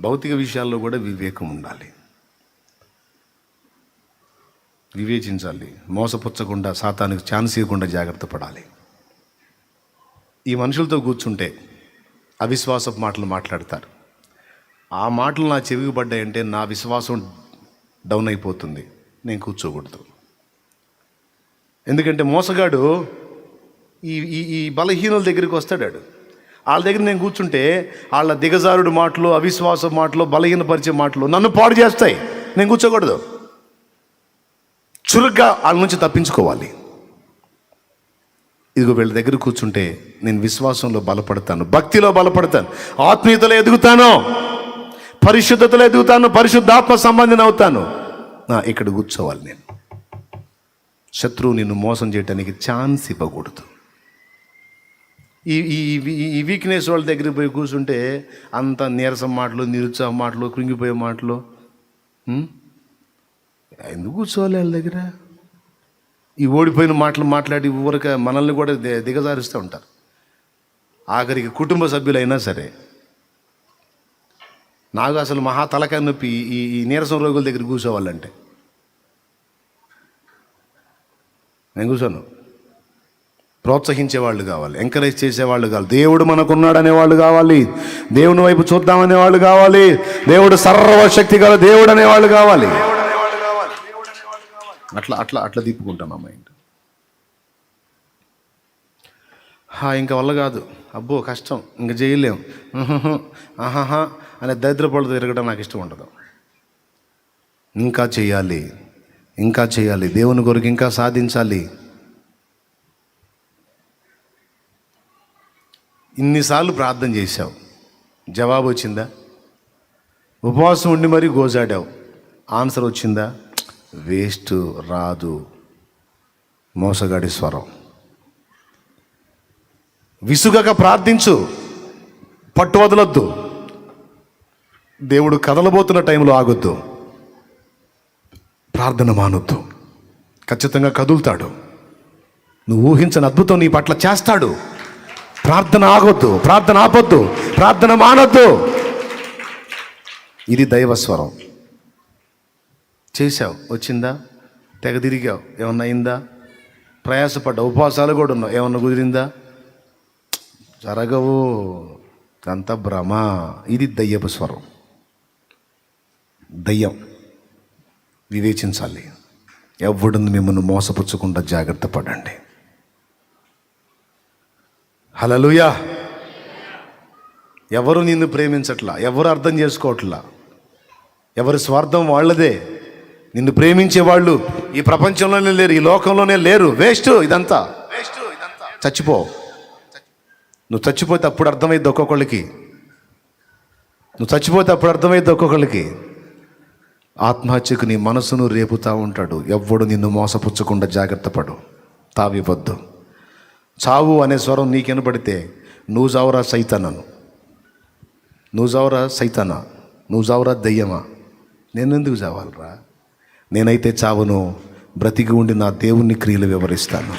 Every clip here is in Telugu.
భౌతిక విషయాల్లో కూడా వివేకం ఉండాలి, వివేచించాలి. మోసపుచ్చకుండా, సాతానికి ఛాన్స్ ఇవ్వకుండా జాగ్రత్త పడాలి. ఈ మనుషులతో కూర్చుంటే అవిశ్వాసపు మాటలు మాట్లాడతారు. ఆ మాటలు నా చెవికి పడ్డాయంటే నా విశ్వాసం డౌన్ అయిపోతుంది, నేను కూర్చోకూడదు. ఎందుకంటే మోసగాడు ఈ ఈ బలహీనుల దగ్గరికి వస్తాడు. వాళ్ళ దగ్గర నేను కూర్చుంటే వాళ్ళ దిగజారుడు మాటలు, అవిశ్వాస మాటలు, బలహీనపరిచే మాటలు నన్ను పాడు చేస్తాయి. నేను కూర్చోకూడదు. చురుగ్గా వాళ్ళ నుంచి తప్పించుకోవాలి. ఇదిగో వీళ్ళ దగ్గర కూర్చుంటే నేను విశ్వాసంలో బలపడతాను, భక్తిలో బలపడతాను, ఆత్మీయతలో ఎదుగుతాను, పరిశుద్ధతలో ఎదుగుతాను, పరిశుద్ధాత్మ సంబంధిని అవుతాను. ఇక్కడ కూర్చోవాలి. నేను శత్రువు నిన్ను మోసం చేయడానికి ఛాన్స్ ఇవ్వకూడదు. ఈ వీక్నెస్ వాళ్ళ దగ్గరికి పోయి కూర్చుంటే అంత నీరసం మాటలు, నిరుత్సాహ మాటలు, కృంగిపోయే మాటలు. ఎందుకు కూర్చోవాలి వాళ్ళ దగ్గర? ఈ ఓడిపోయిన మాటలు మాట్లాడి ఊరక మనల్ని కూడా దిగజారుస్తూ ఉంటారు. ఆఖరికి కుటుంబ సభ్యులైనా సరే. నాకు అసలు మహా తలకాయ నొప్పి ఈ నీరసం రోగుల దగ్గర కూర్చోవాలంటే. నేను కూర్చోను. ప్రోత్సహించేవాళ్ళు కావాలి, ఎంకరేజ్ చేసేవాళ్ళు కావాలి, దేవుడు మనకున్నాడు అనేవాళ్ళు కావాలి, దేవుని వైపు చూద్దామనేవాళ్ళు కావాలి, దేవుడు సర్వశక్తి గల దేవుడు అనేవాళ్ళు కావాలి. అట్లా అట్లా అట్లా తిప్పుకుంటాం మా మైండ్. ఇంకా వల్ల కాదు, అబ్బో కష్టం, ఇంక చేయలేం, ఆహాహా అనే దరిద్రపళ్ళు తిరగడం నాకు ఇష్టం ఉండదు. ఇంకా చేయాలి, ఇంకా చేయాలి, దేవుని కొరకు ఇంకా సాధించాలి. ఇన్నిసార్లు ప్రార్థన చేశావు, జవాబు వచ్చిందా? ఉపవాసం ఉండి మరీ గోజాడావు, ఆన్సర్ వచ్చిందా? వేస్ట్, రాదు. మోసగాడి స్వరం. విసుగక ప్రార్థించు, పట్టు వదలొద్దు. దేవుడు కదలబోతున్న టైంలో ఆగొద్దు, ప్రార్థన మానొద్దు. ఖచ్చితంగా కదులుతాడు. నువ్వు ఊహించని అద్భుతం నీ పట్ల చేస్తాడు. ప్రార్థన ఆగొద్దు, ప్రార్థన ఆపొద్దు, ప్రార్థన మానొద్దు. ఇది దైవస్వరం. చేశావు, వచ్చిందా? తెగ తిరిగావు, ఏమన్నా అయిందా? ప్రయాసపడ్డా, ఉపవాసాలు కూడా ఉన్నావు, ఏమన్నా కుదిరిందా? జరగవు, అంత భ్రమ. ఇది దయ్యపు స్వరం. దయ్యం. వివేచించాలి. ఎవడును మిమ్మల్ని మోసపుచ్చకుండా జాగ్రత్త పడండి. హల్లెలూయా. ఎవరు నిన్ను ప్రేమించట్లా, ఎవరు అర్థం చేసుకోవట్లా, ఎవరి స్వార్థం వాళ్ళదే. నిన్ను ప్రేమించేవాళ్ళు ఈ ప్రపంచంలోనే లేరు, ఈ లోకంలోనే లేరు. వేస్ట్ ఇదంతా. చచ్చిపో. నువ్వు చచ్చిపోతే అప్పుడు అర్థమైద్ది ఒక్కొక్కళ్ళకి. నువ్వు చచ్చిపోతే అప్పుడు అర్థమైద్ది ఒక్కొక్కళ్ళకి. ఆత్మహత్యకు నీ మనసును రేపుతా ఉంటాడు. ఎవ్వడు నిన్ను మోసపుచ్చకుండా జాగ్రత్త పడు, తావివద్దు. చావు అనే స్వరం నీకు వినపడితే నువ్వు చావురా సైతానను, నువ్వు చావురా సైతానా, నువ్వు చావురా దయ్యమా, నేనెందుకు చావాలరా? నేనైతే చావును, బ్రతికి ఉండి నా దేవుని క్రియలు వివరిస్తాను.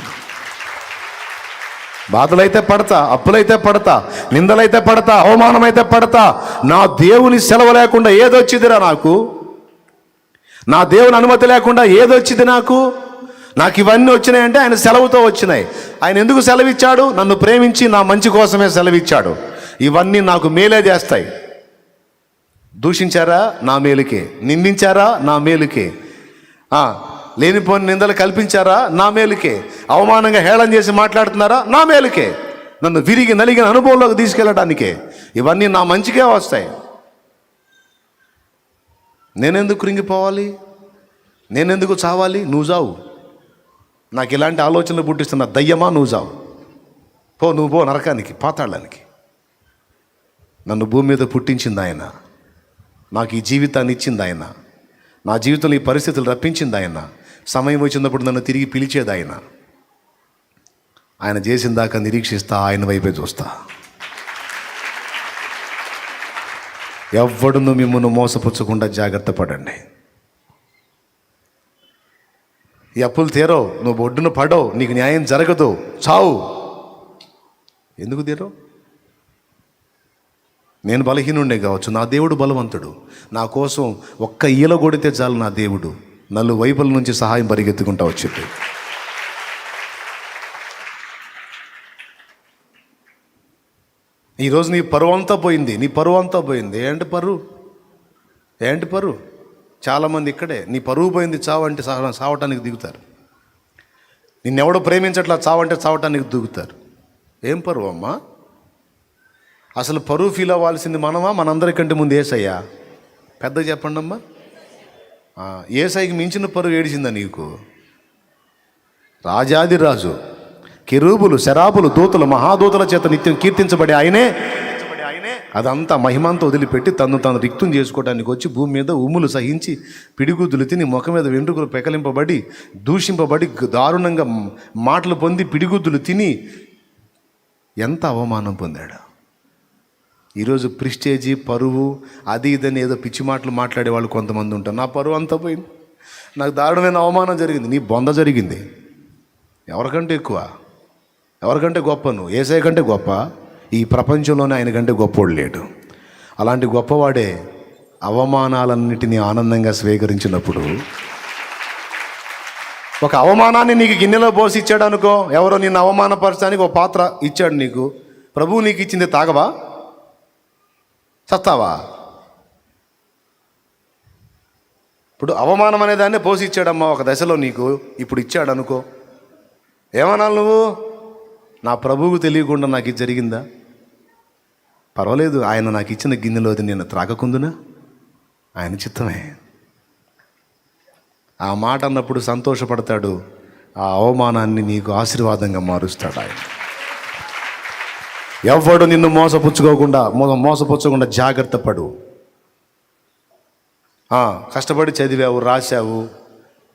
బాధలైతే పడతా, అప్పులైతే పడతా, నిందలైతే పడతా, అవమానమైతే పడతా. నా దేవుని సెలవు లేకుండా ఏదొచ్చిందిరా నాకు? నా దేవుని అనుమతి లేకుండా ఏదొచ్చింది నాకు? నాకు ఇవన్నీ వచ్చినాయంటే ఆయన సెలవుతో వచ్చినాయి. ఆయన ఎందుకు సెలవిచ్చాడు? నన్ను ప్రేమించి నా మంచి కోసమే సెలవిచ్చాడు. ఇవన్నీ నాకు మేలే చేస్తాయి. దూషించారా? నా మేలుకే. నిందించారా? నా మేలుకే. లేనిపోని నిందలు కల్పించారా? నా మేలుకే. అవమానంగా హేళన చేసి మాట్లాడుతున్నారా? నా మేలుకే. నన్ను విరిగి నలిగిన అనుభవంలోకి తీసుకెళ్ళడానికే. ఇవన్నీ నా మంచికే వస్తాయి. నేనెందుకు కృంగిపోవాలి? నేనెందుకు చావాలి? నువ్వు చావు. నాకు ఇలాంటి ఆలోచనలు పుట్టిస్తున్న దయ్యమా, నువ్వు చావు. నువ్వు పో నరకానికి, పాతాళానికి. నన్ను భూమి మీద పుట్టించింది ఆయన, నాకు ఈ జీవితాన్ని ఇచ్చింది ఆయన, నా జీవితంలో ఈ పరిస్థితులు రప్పించింది ఆయన, సమయం వచ్చినప్పుడు నన్ను తిరిగి పిలిచేది ఆయన. ఆయన చేసిన దాకా నిరీక్షిస్తా, ఆయన వైపే చూస్తా. ఎవ్వడును మిమ్మల్ని మోసపుచ్చకుండా జాగ్రత్త పడండి. ఈ అప్పులు తీరవు, నువ్వు ఒడ్డున పడవు, నీకు న్యాయం జరగదు, చావు. ఎందుకు తీరవు? నేను బలహీనుండే కావచ్చు, నా దేవుడు బలవంతుడు. నా కోసం ఒక్క ఈల కొడితే చాలు నా దేవుడు వైపుల నుంచి సహాయం పరిగెత్తుకుంటా వచ్చింది. ఈరోజు నీ పరువు అంతా పోయింది, ఏంటి పరువు? చాలామంది ఇక్కడే నీ పరువు పోయింది, చావంటే చావటానికి దిగుతారు. నిన్నెవడో ప్రేమించట్లా, చావంటే చావటానికి దిగుతారు. ఏం పరువు అమ్మా? అసలు పరువు ఫీల్ అవ్వాల్సింది మనమా, మనందరికంటే ముందు యేసయ్యా? పెద్దగా చెప్పండి అమ్మా. యేసయ్యకి మించిన పరువు ఏడిచిందా నీకు? రాజాది రాజు, కెరూబులు, శరాబులు, దూతలు, మహాదూతల చేత నిత్యం కీర్తించబడే ఆయనే అదంతా మహిమంతా వదిలిపెట్టి తను రిక్తం చేసుకోవడానికి వచ్చి భూమి మీద ఉమ్ములు సహించి పిడిగుద్దులు తిని ముఖం మీద వెంట్రుకలు పెకలింపబడి దూషింపబడి దారుణంగా మాటలు పొంది పిడిగుద్దులు తిని ఎంత అవమానం పొందాడు. ఈరోజు ప్రిస్టేజీ, పరువు, అది ఇదని ఏదో పిచ్చి మాటలు మాట్లాడే వాళ్ళు కొంతమంది ఉంటారు. నా పరువు అంతా పోయింది, నాకు దారుణమైన అవమానం జరిగింది. నీ బొంద జరిగింది. ఎవరికంటే ఎక్కువ, ఎవరికంటే గొప్ప? నువ్వు యేసయ్య కంటే గొప్ప? ఈ ప్రపంచంలోనే ఆయన కంటే గొప్పోడు లేడు. అలాంటి గొప్పవాడే అవమానాలన్నిటినీ ఆనందంగా స్వీకరించినప్పుడు, ఒక అవమానాన్ని నీకు గిన్నెలో పోసి ఇచ్చాడు అనుకో, ఎవరో నిన్ను అవమానపరచడానికి ఒక పాత్ర ఇచ్చాడు నీకు, ప్రభువు నీకు ఇచ్చింది తాగవా? చస్తావా? ఇప్పుడు అవమానం అనే దాన్నే పోసి ఇచ్చాడమ్మా ఒక దశలో నీకు, ఇప్పుడు ఇచ్చాడు అనుకో, ఏమనాలి నువ్వు? నా ప్రభువుకు తెలియకుండా నాకు ఇది జరిగిందా? పర్వాలేదు, ఆయన నాకు ఇచ్చిన గిన్నెలోది నేను త్రాగకుందునా? ఆయన చిత్తమే. ఆ మాట అన్నప్పుడు సంతోషపడతాడు. ఆ అవమానాన్ని నీకు ఆశీర్వాదంగా మారుస్తాడు ఆయన. ఎవడు నిన్ను మోసపుచ్చుకోకుండా జాగ్రత్త పడు. కష్టపడి చదివావు, రాశావు,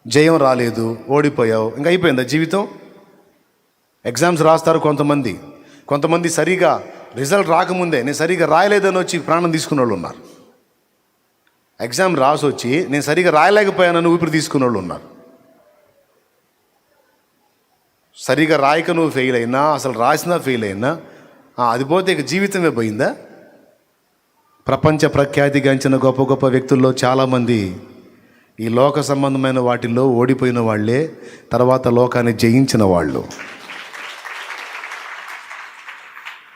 జయం రాలేదు, ఓడిపోయావు, ఇంకా అయిపోయిందా జీవితం? ఎగ్జామ్స్ రాస్తారు కొంతమంది సరిగా రిజల్ట్ రాకముందే నేను సరిగా రాయలేదని వచ్చి ప్రాణం తీసుకున్న వాళ్ళు ఉన్నారు. ఎగ్జామ్ రాసి వచ్చి నేను సరిగా రాయలేకపోయానని ఊపిరి తీసుకున్న వాళ్ళు ఉన్నారు. సరిగా రాయక నువ్వు ఫెయిల్ అయినా, అసలు రాసినా ఫెయిల్ అయినా, అది పోతే ఇక జీవితమే పోయిందా? ప్రపంచ ప్రఖ్యాతిగాంచిన గొప్ప గొప్ప వ్యక్తుల్లో చాలామంది ఈ లోక సంబంధమైన వాటిల్లో ఓడిపోయిన వాళ్ళే, తర్వాత లోకాన్ని జయించిన వాళ్ళు.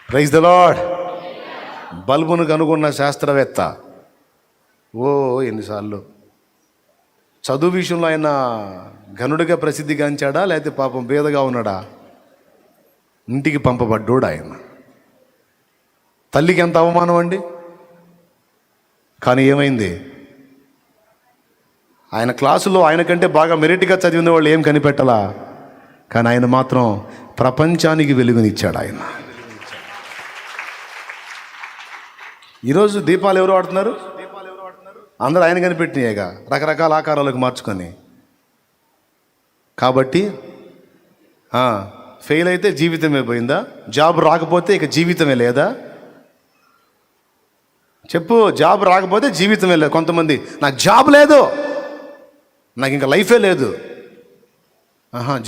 Praise the lord. బల్బును కనుగొన్న శాస్త్రవేత్త ఎన్నిసార్లు చదువు విషయంలో ఆయన ఘనుడిగా ప్రసిద్ధిగాంచాడా, లేకపోతే పాపం పేదగా ఉన్నాడా? ఇంటికి పంపబడ్డోడు ఆయన. తల్లికి ఎంత అవమానం అండి. కానీ ఏమైంది? ఆయన క్లాసులో ఆయన కంటే బాగా మెరిట్గా చదివిన వాళ్ళు ఏం కనిపెట్టాలా, కానీ ఆయన మాత్రం ప్రపంచానికి వెలుగునిచ్చాడు ఆయన. ఈరోజు దీపాలు ఎవరు వాడుతున్నారు? అందరూ ఆయన కనిపెట్టినాయిగా, రకరకాల ఆకారాలకు మార్చుకొని. కాబట్టి ఫెయిల్ అయితే జీవితమే పోయిందా? జాబ్ రాకపోతే ఇక జీవితమే లేదా? చెప్పు. జాబ్ రాకపోతే జీవితమే లేదు. కొంతమంది నాకు జాబ్ లేదు, నాకు ఇంకా లైఫే లేదు.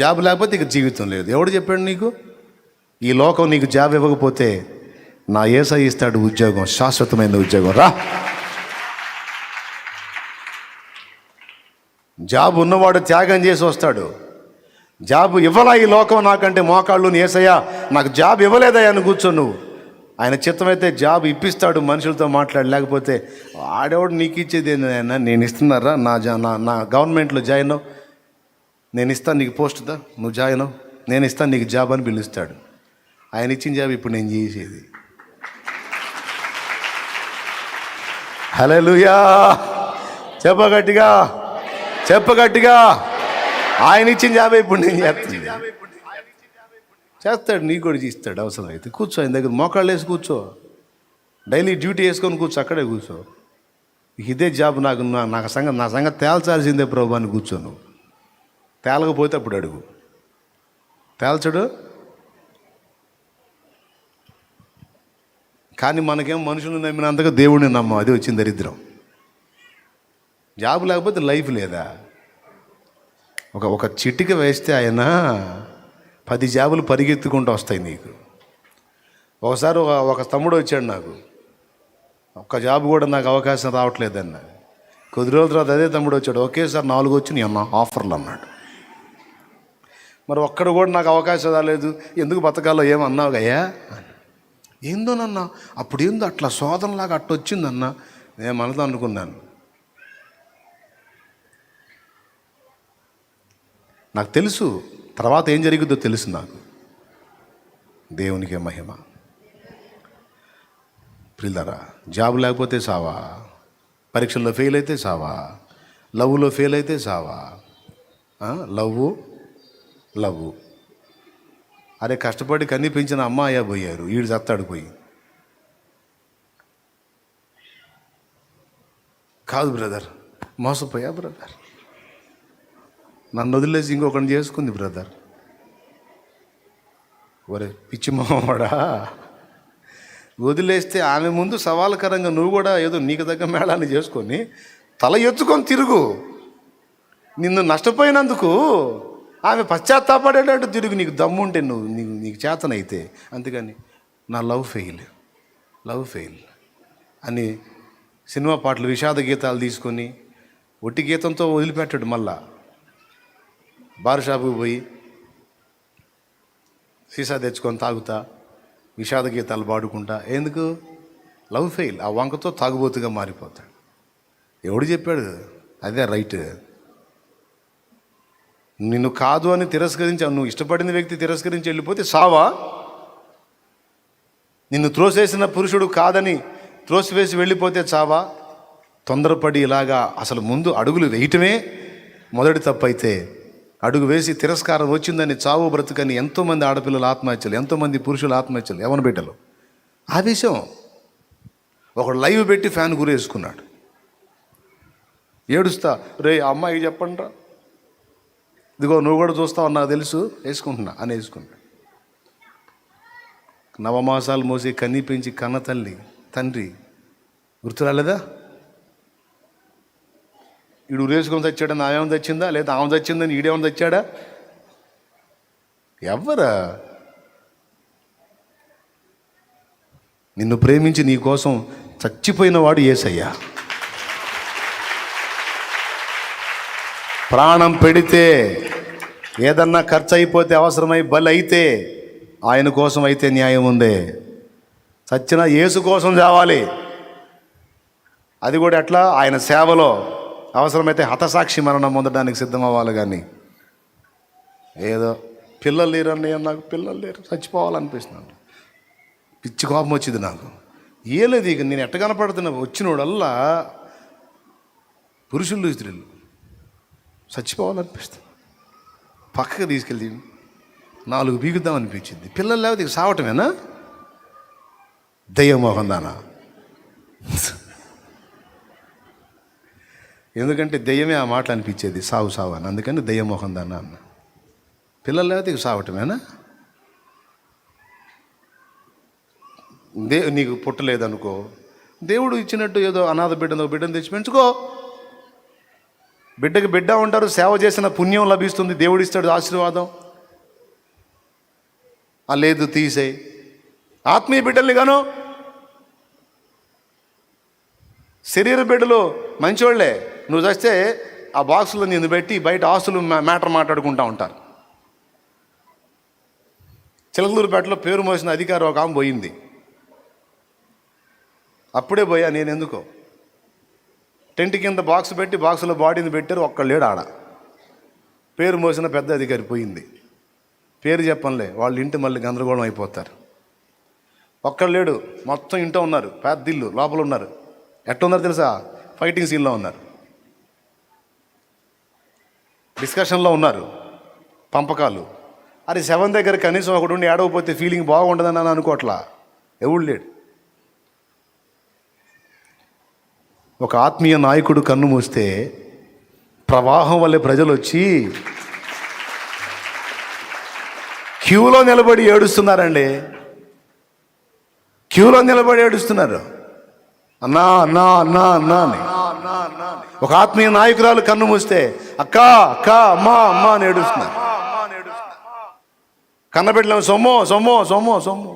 జాబ్ లేకపోతే ఇక జీవితం లేదు. ఎవడు చెప్పాడు నీకు? ఈ లోకం నీకు జాబ్ ఇవ్వకపోతే నా యేసయ్య ఇస్తాడు ఉద్యోగం, శాశ్వతమైన ఉద్యోగం. రా. జాబ్ ఉన్నవాడు త్యాగం చేసి వస్తాడు. జాబ్ ఇవ్వలా ఈ లోకం నాకంటే మోకాళ్ళు, యేసయ్య నాకు జాబ్ ఇవ్వలేదా అని కూర్చో నువ్వు. ఆయన చిత్తమైతే జాబ్ ఇప్పిస్తాడు, మనుషులతో మాట్లాడి. లేకపోతే ఆడేవాడు నీకు ఇచ్చేది ఏంటన్నా, నేను ఇస్తున్నారా, నా గవర్నమెంట్లో జాయిన్ అవ్వు, నేను ఇస్తాను నీకు పోస్ట్దా, నువ్వు జాయిన్ అవ్వు, నేను ఇస్తాను నీకు జాబ్ అని పిలుస్తాడు. ఆయన ఇచ్చిన జాబ్ ఇప్పుడు నేను చేసేది. హల్లెలూయా. చెప్పగట్టిగా. ఆయన ఇచ్చిన జాబ్ ఇప్పుడు నేను చేస్తాడు, నీకు కూడా ఇస్తాడు. అవసరం అయితే కూర్చో, ఆయన దగ్గర మోకాళ్ళు వేసి కూర్చో, డైలీ డ్యూటీ వేసుకొని కూర్చో, అక్కడే కూర్చో. ఇదే జాబ్ నా సంగతి తేల్చాల్సిందే ప్రభు అని కూర్చో. నువ్వు తేలకపోతే అప్పుడు అడుగు. తేల్చడు. కానీ మనకేం మనుషులను నమ్మినంతగా దేవుడిని నమ్మం. అది వచ్చింది దరిద్రం. జాబ్ లేకపోతే లైఫ్ లేదా? ఒక చిటిక వేస్తే ఆయన 10 జాబులు పరిగెత్తుకుంటూ వస్తాయి నీకు. ఒకసారి ఒక తమ్ముడు వచ్చాడు నాకు, ఒక్క జాబ్ కూడా నాకు అవకాశం రావట్లేదన్న. కొద్ది రోజుల తర్వాత అదే తమ్ముడు వచ్చాడు, ఒకేసారి 4 వచ్చి నీ అన్న ఆఫర్లు అన్నాడు. మరి ఒక్కడ కూడా నాకు అవకాశం రాలేదు, ఎందుకు బతకాలో ఏమన్నావు అయ్యా? ఏందోనన్నా అప్పుడు ఏందో అట్లా శోధనలాగా అట్ట వచ్చిందన్న. నేను మనతో అనుకున్నాను, నాకు తెలుసు తర్వాత ఏం జరిగిద్దో తెలుసు నాకు. దేవునికే మహిమ. ప్రియులారా, జాబ్ లేకపోతే సావా, పరీక్షల్లో ఫెయిల్ అయితే సావా, లవ్లో ఫెయిల్ అయితే సావా. లవ్ అరే కష్టపడి కన్ని పెంచిన అమ్మాయ పోయారు, వీడు చత్తాడు పోయి. కాదు బ్రదర్, మోసపోయా బ్రదర్, నన్ను వదిలేసి ఇంకొకరిని చేసుకుంది బ్రదర్. ఒరే పిచ్చి మావాడా, వదిలేస్తే ఆమె ముందు సవాలకరంగా నువ్వు కూడా ఏదో నీకు దగ్గర మేళాన్ని చేసుకొని తల ఎత్తుకొని తిరుగు. నిన్ను నష్టపోయినందుకు ఆమె పశ్చాత్తాపడేటట్టు తిరుగు, నీకు దమ్ముంటే నువ్వు నీకు చేతనైతే. అంతేగాని నా లవ్ ఫెయిల్ అని సినిమా పాటలు విషాద గీతాలు తీసుకొని ఒట్టి గీతంతో వదిలిపెట్టాడు. మళ్ళా బార్ షాపుకి పోయి సీసా తెచ్చుకొని తాగుతా విషాద గీతాలు పాడుకుంటా. ఎందుకు? Love fail. ఆ వంకతో తాగుబోతుగా మారిపోతాడు. ఎవడు చెప్పాడు అదే రైట్? నిన్ను కాదు అని తిరస్కరించి, నువ్వు ఇష్టపడిన వ్యక్తి తిరస్కరించి వెళ్ళిపోతే సావా? నిన్ను త్రోసేసిన పురుషుడు కాదని త్రోసివేసి వెళ్ళిపోతే చావా? తొందరపడి ఇలాగా అసలు ముందు అడుగులు వేయటమే మొదటి తప్పు అయితే, అడుగు వేసి తిరస్కారం వచ్చిందని చావు బ్రతుకని ఎంతోమంది ఆడపిల్లలు ఆత్మహత్యలు, ఎంతోమంది పురుషులు ఆత్మహత్యలు, యవన బిడ్డలు. ఆవేశం. ఒకడు లైవ్ పెట్టి ఫ్యాన్ గురేసుకున్నాడు, ఏడుస్తా, రే అమ్మాయికి చెప్పండి రా, ఇదిగో నువ్వు కూడా చూస్తావు నాకు తెలుసు, వేసుకుంటున్నా అని వేసుకుంటా. నవమాసాలు మోసి కన్నీ పెంచి కన్న తండ్రి గుర్తు రాలేదా? ఈడు రేసుకొని తెచ్చాడా, నావేమో తెచ్చిందా, లేదా ఆమె తెచ్చిందని ఈడేమో తెచ్చాడా? ఎవ్వరా? నిన్ను ప్రేమించి నీ కోసం చచ్చిపోయిన వాడు యేసయ్యా. ప్రాణం పెడితే, ఏదన్నా ఖర్చు అయిపోతే, అవసరమై బలి అయితే ఆయన కోసం అయితే న్యాయం ఉంది. చచ్చిన యేసు కోసం చావాలి. అది కూడా ఎట్లా? ఆయన సేవలో అవసరమైతే హతసాక్షి మరణం పొందడానికి సిద్ధం అవ్వాలి. కానీ ఏదో పిల్లలు లేరని, నాకు పిల్లలు లేరు చచ్చిపోవాలనిపిస్తున్నాను, పిచ్చి కోపం వచ్చింది నాకు. ఏలేదు ఇక నేను ఎట్ట కనపడుతున్నా, వచ్చినోడల్లా పురుషులు స్త్రీలు చచ్చిపోవాలనిపిస్తుంది. పక్కకి తీసుకెళ్ళి 4 బీగుద్దాం అనిపించింది. పిల్లలు లేకపోతే ఇక సావటమేనా? దయ్యమోహం దానా? ఎందుకంటే దెయ్యమే ఆ మాటలు అనిపించేది, సావు అని. అందుకని దెయ్యమోహం దానా అన్న. పిల్లలు లేకపోతే ఇక సావటమేనా? నీకు పుట్టలేదనుకో, దేవుడు ఇచ్చినట్టు ఏదో అనాథ బిడ్డను తెచ్చి పెంచుకో. బిడ్డకి బిడ్డ ఉంటారు, సేవ చేసిన పుణ్యం లభిస్తుంది, దేవుడు ఇస్తాడు ఆశీర్వాదం. లేదు తీసేయి. ఆత్మీయ బిడ్డల్ని గాను, శరీర బిడ్డలు మంచోళ్లే, నువ్వు చేస్తే ఆ బాక్సులో నిన్ను పెట్టి బయట ఆస్తులు మ్యాటర్ మాట్లాడుకుంటూ ఉంటారు. చిలకలూరుపేటలో పేరు మోసిన అధికారి ఒక ఆమె పోయింది. అప్పుడే పోయా నేను. ఎందుకో టెంట్ కింద బాక్స్ పెట్టి బాక్సులో బాడీని పెట్టారు, ఒక్కళ్ళు లేడు ఆడ. పేరు మోసిన పెద్ద అధికారి పోయింది. పేరు చెప్పనులే, వాళ్ళ ఇంటి మళ్ళీ గందరగోళం అయిపోతారు. ఒక్కళ్ళు లేడు, మొత్తం ఇంట్లో ఉన్నారు, పెద్ద ఇల్లు, లోపల ఉన్నారు. ఎట్లా ఉన్నారు తెలుసా? ఫైటింగ్ సీన్లో ఉన్నారు, డిస్కషన్లో ఉన్నారు, పంపకాలు. అది 7 దగ్గర కనీసం ఒకటి ఉండి ఏడవపోతే ఫీలింగ్ బాగుండదని అని అనుకోవట్లా. ఎవడు లేడు. ఒక ఆత్మీయ నాయకుడు కన్ను మూస్తే ప్రవాహం వల్లే ప్రజలు వచ్చి క్యూలో నిలబడి ఏడుస్తున్నారండి. క్యూలో నిలబడి ఏడుస్తున్నారు, అన్నా అన్నా అన్నా అన్నా అని. ఒక ఆత్మీయ నాయకురాలు కన్ను మూస్తే అక్క అక్క అమ్మా అమ్మా అని ఏడుస్తున్నారు. కన్నబెట్టలేము, సొమ్ము సొమ్ము సొమ్ము సొమ్ము.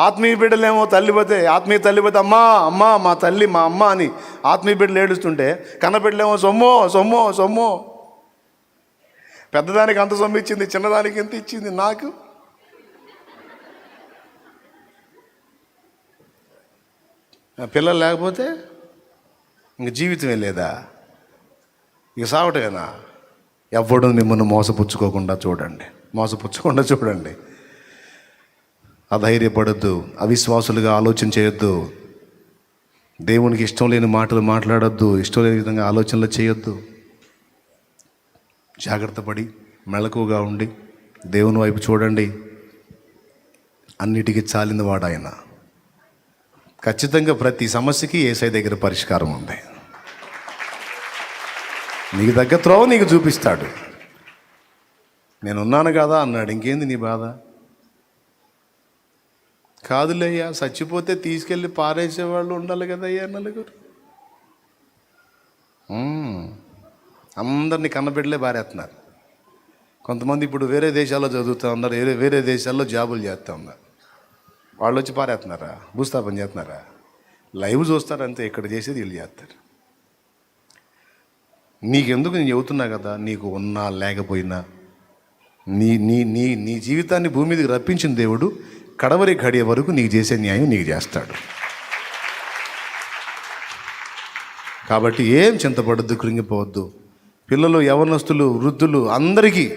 ఆత్మీయ బిడ్డలేమో ఆత్మీయ తల్లి పోతే అమ్మా అమ్మా మా తల్లి మా అమ్మ అని ఆత్మీయ బిడ్డలు ఏడుస్తుంటే కన్నబిడ్డలేమో సొమ్మో సొమ్మో సొమ్మో. పెద్దదానికి అంత సొమ్ము ఇచ్చింది, చిన్నదానికి ఎంత ఇచ్చింది నాకు. పిల్లలు లేకపోతే ఇంక జీవితమే లేదా, ఇక సావటమేనా? ఎవడు మిమ్మల్ని మోసపుచ్చుకోకుండా చూడండి. అధైర్యపడద్దు, అవిశ్వాసులుగా ఆలోచన చేయొద్దు, దేవునికి ఇష్టం లేని మాటలు మాట్లాడొద్దు, ఇష్టం లేని విధంగా ఆలోచనలు చేయొద్దు. జాగ్రత్త పడి మెలకువగా ఉండి దేవుని వైపు చూడండి. అన్నిటికీ చాలిన వాడు ఆయన. ఖచ్చితంగా ప్రతి సమస్యకి యేసయ్య దగ్గర పరిష్కారం ఉంది. నీకు తగ్గ త్రోవ నీకు చూపిస్తాడు. నేనున్నాను కదా అన్నాడు, ఇంకేంది నీ బాధ? కాదులేయ్యా, చచ్చిపోతే తీసుకెళ్ళి పారేసేవాళ్ళు ఉండాలి కదయ్యా నలుగురు. అందరినీ కన్నబిడ్డలే పారేస్తున్నారు. కొంతమంది ఇప్పుడు వేరే దేశాల్లో చదువుతూ ఉన్నారు, వేరే దేశాల్లో జాబులు చేస్తూ ఉన్నారు. వాళ్ళు వచ్చి పారేస్తున్నారా? భూస్థాపన చేస్తున్నారా? లైవ్ చూస్తారంతే, ఇక్కడ చేసేది వీళ్ళు చేస్తారు. నీకెందుకు? నేను చెబుతున్నా కదా, నీకు ఉన్నా లేకపోయినా నీ నీ నీ నీ జీవితాన్ని భూమి మీదకి రప్పించిన దేవుడు కడవరి గడియ వరకు నీకు చేసే న్యాయం నీకు చేస్తాడు. కాబట్టి ఏం చింతపడద్దు, కృంగిపోవద్దు. పిల్లలు, యవనస్తులు, వృద్ధులు అందరికీ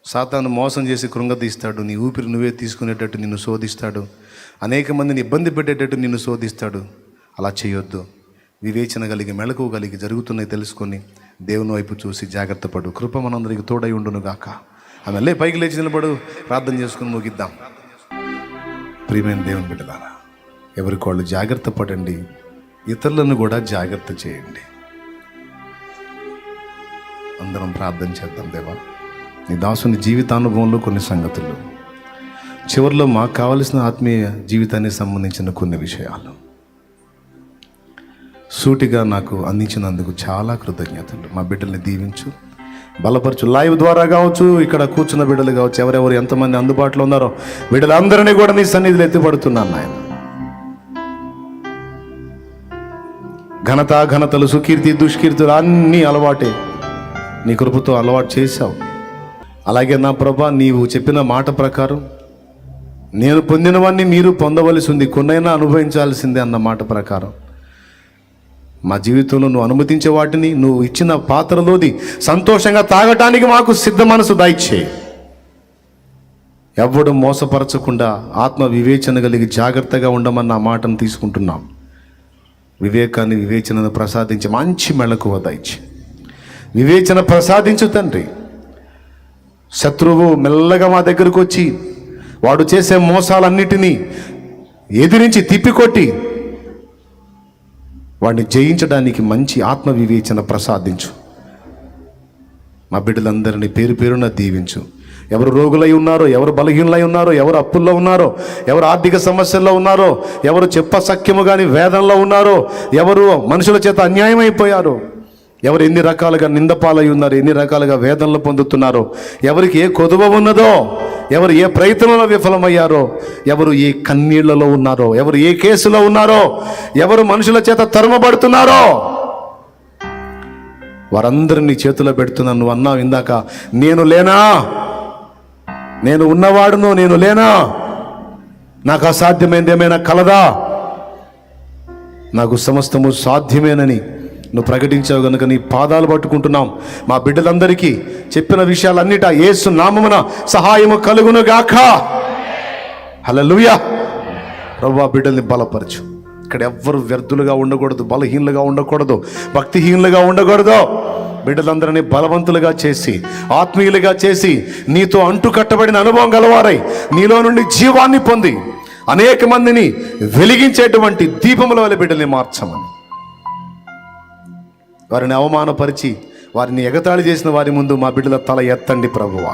సాతాను మోసం చేసి కృంగతీస్తాడు. నీ ఊపిరి నువ్వే తీసుకునేటట్టు నిన్ను శోధిస్తాడు. అనేక మందిని ఇబ్బంది పెట్టేటట్టు నిన్ను శోధిస్తాడు. అలా చేయొద్దు. వివేచన కలిగి, మెళకువ కలిగి జరుగుతున్నాయి తెలుసుకొని దేవుని వైపు చూసి జాగ్రత్త పడు. కృప మనందరికి తోడై ఉండును గాక. ఆమె పైకి లేచి నిలబడు, ప్రార్థన చేసుకుని ముగిద్దాం. ప్రియమైన దేవుని బిడ్డలారా, ఎవరికి వాళ్ళు జాగ్రత్త పడండి, ఇతరులను కూడా జాగ్రత్త చేయండి. అందరం ప్రార్థన చేద్దాం. దేవా, నీ దాసుని జీవితానుభవంలో కొన్ని సంగతులు, చివరిలో మాకు కావలసిన ఆత్మీయ జీవితానికి సంబంధించిన కొన్ని విషయాలు సూటిగా నాకు అందించినందుకు చాలా కృతజ్ఞతలు. మా బిడ్డల్ని దీవించు, బలపరచు. లైవ్ ద్వారా కావచ్చు, ఇక్కడ కూర్చున్న బిడ్డలు కావచ్చు, ఎవరెవరు ఎంతమంది అందుబాటులో ఉన్నారో బిడ్డలందరినీ కూడా నీ సన్నిధిలో ఎత్తిపడుతున్నాను నాయన. ఘనతలు, సుకీర్తి, దుష్కీర్తులు అన్నీ అలవాటే. నీ కృపతో అలవాటు చేశావు. అలాగే నా ప్రభా, నీవు చెప్పిన మాట ప్రకారం నేను పొందినవన్నీ మీరు పొందవలసి ఉంది, కొన్నైనా అనుభవించాల్సిందే అన్న మాట ప్రకారం మా జీవితంలో నువ్వు అనుమతించే వాటిని నువ్వు ఇచ్చిన పాత్రలోది సంతోషంగా తాగటానికి మాకు సిద్ధ మనసు దయచేయి. ఎవ్వడు మోసపరచకుండా ఆత్మ వివేచన కలిగి జాగ్రత్తగా ఉండమన్న మాటను తీసుకుంటున్నాం. వివేకాన్ని, వివేచనను ప్రసాదించి మంచి మెళకువ దయచేయి. వివేచన ప్రసాదించు తండ్రి. శత్రువు మెల్లగా మా దగ్గరకు వచ్చి వాడు చేసే మోసాలన్నిటినీ ఎదిరించి తిప్పికొట్టి వాడిని జయించడానికి మంచి ఆత్మ వివేచన ప్రసాదించు. మా బిడ్డలందరినీ పేరు పేరున దీవించు. ఎవరు రోగులై ఉన్నారో, ఎవరు బలహీనులై ఉన్నారో, ఎవరు అప్పుల్లో ఉన్నారో, ఎవరు ఆర్థిక సమస్యల్లో ఉన్నారో, ఎవరు చెప్పసఖ్యము కానీ వేదనలో ఉన్నారో, ఎవరు మనుషుల చేత అన్యాయం అయిపోయారో, ఎవరు ఎన్ని రకాలుగా నిందపాలై ఉన్నారు, ఎన్ని రకాలుగా వేదనలు పొందుతున్నారో, ఎవరికి ఏ కొదువ ఉన్నదో, ఎవరు ఏ ప్రయత్నంలో విఫలమయ్యారో, ఎవరు ఏ కన్నీళ్లలో ఉన్నారో, ఎవరు ఏ కేసులో ఉన్నారో, ఎవరు మనుషుల చేత తరుమబడుతున్నారో వారందరినీ చేతిలో పెడుతున్నాను. నువ్వు అన్నావు ఇందాక, నేను లేనా, నేను ఉన్నవాడును, నేను లేనా, నాకు అసాధ్యమైంది ఏమైనా కలదా? నాకు సమస్తము సాధ్యమేనని నువ్వు ప్రకటించావు కనుక నీ పాదాలు పట్టుకుంటున్నాం. మా బిడ్డలందరికీ చెప్పిన విషయాలన్నిటా యేసు నామమున సహాయము కలుగును గాక. హల్లెలూయా. ప్రభువా, బిడ్డల్ని బలపరచు. ఇక్కడ ఎవ్వరు వ్యర్థులుగా ఉండకూడదు, బలహీనులుగా ఉండకూడదు, భక్తిహీనులుగా ఉండకూడదు. బిడ్డలందరినీ బలవంతులుగా చేసి, ఆత్మీయులుగా చేసి, నీతో అంటుకట్టబడిన అనుభవం గలవారై నీలో నుండి జీవాన్ని పొంది అనేక మందిని వెలిగించేటువంటి దీపముల వలె బిడ్డల్ని మార్చమని, వారిని అవమానపరిచి వారిని ఎగతాళి చేసిన వారి ముందు మా బిడ్డల తల ఎత్తండి ప్రభువా.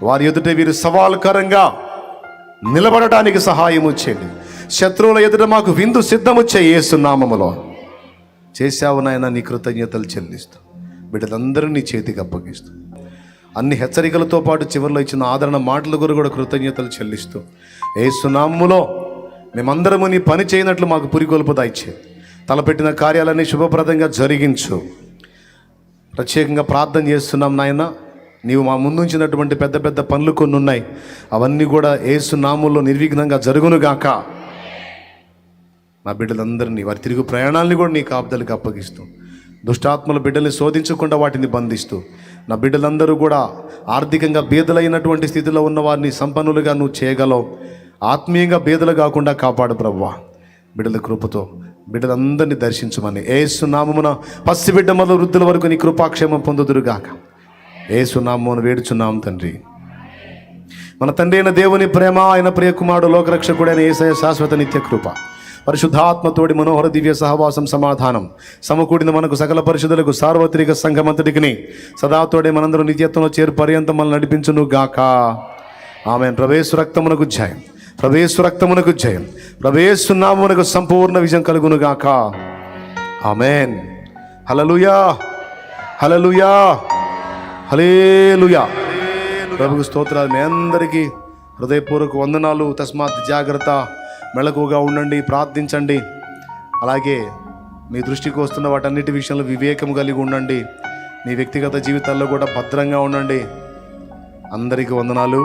వారి ఎదుట వీరు సవాలుకరంగా నిలబడటానికి సహాయం చేయండి. శత్రువుల ఎదుట మాకు విందు సిద్ధముచ్చే యేసు నామములో చేశావు నాయన. నీ కృతజ్ఞతలు చెల్లిస్తూ బిడ్డలందరూ నీ చేతికి అప్పగిస్తూ అన్ని హెచ్చరికలతో పాటు చివరిలో ఇచ్చిన ఆదరణ మాటల గురించి కూడా కృతజ్ఞతలు చెల్లిస్తూ యేసు నామములో మేమందరము నీ పని చేయనట్లు మాకు పురికొల్పు దాయిచ్చే, తలపెట్టిన కార్యాలన్నీ శుభప్రదంగా జరిగించు. ప్రత్యేకంగా ప్రార్థన చేస్తున్నాం నాయన, నీవు మా ముందుంచినటువంటి పెద్ద పెద్ద పనులు కొన్ని ఉన్నాయి, అవన్నీ కూడా యేసు నామములో నిర్విఘ్నంగా జరుగునుగాక. నా బిడ్డలందరినీ వారి తిరుగు ప్రయాణాలని కూడా నీ కాపుదలకు అప్పగిస్తూ, దుష్టాత్మల బిడ్డల్ని శోధించకుండా వాటిని బంధిస్తూ, నా బిడ్డలందరూ కూడా ఆర్థికంగా బీదలైనటువంటి స్థితిలో ఉన్న వారిని సంపన్నులుగా నువ్వు చేయగలవు. ఆత్మీయంగా బీదలు కాకుండా కాపాడు ప్రభువా. బిడ్డల కృపతో బిడ్డలందరినీ దర్శించమని యేసు నామమున పసిబిడ్డ మొదలు వృద్ధుల వరకు నీ కృపాక్షేమం పొందుదురుగాక. యేసు నామమున వేడుచున్నాం తండ్రి. మన తండ్రి అయిన దేవుని ప్రేమ, ఆయన ప్రియకుమారుడు లోకరక్షకుడైన యేసయ్య శాశ్వత నిత్య కృప, పరిశుద్ధాత్మతోడి మనోహర దివ్య సహవాసం సమాధానం సమకూడిన మనకు సకల పరిశుద్ధులకు సార్వత్రిక సంఘమంతటికి సదాతోడే మనందరూ నిత్యత్వంలో చేరు పర్యంతం మనల్ని నడిపించును గాక. ఆమేన్. ప్రవేశు రక్తమునకు జయం, ప్రవేశు రక్తమునకు జయం, ప్రవేశు నామమునకు సంపూర్ణ విజయం కలుగును గాక. ఆమేన్. హల్లెలూయా, హల్లెలూయా, హల్లెలూయా. ప్రభుకు స్తోత్రాలు. మీ అందరికీ హృదయపూర్వక వందనాలు. తస్మాత్ జాగ్రత్త, మెళకువగా ఉండండి, ప్రార్థించండి. అలాగే మీ దృష్టికి వస్తున్న వాటన్నిటి విషయంలో వివేకం కలిగి ఉండండి. మీ వ్యక్తిగత జీవితాల్లో కూడా భద్రంగా ఉండండి. అందరికీ వందనాలు.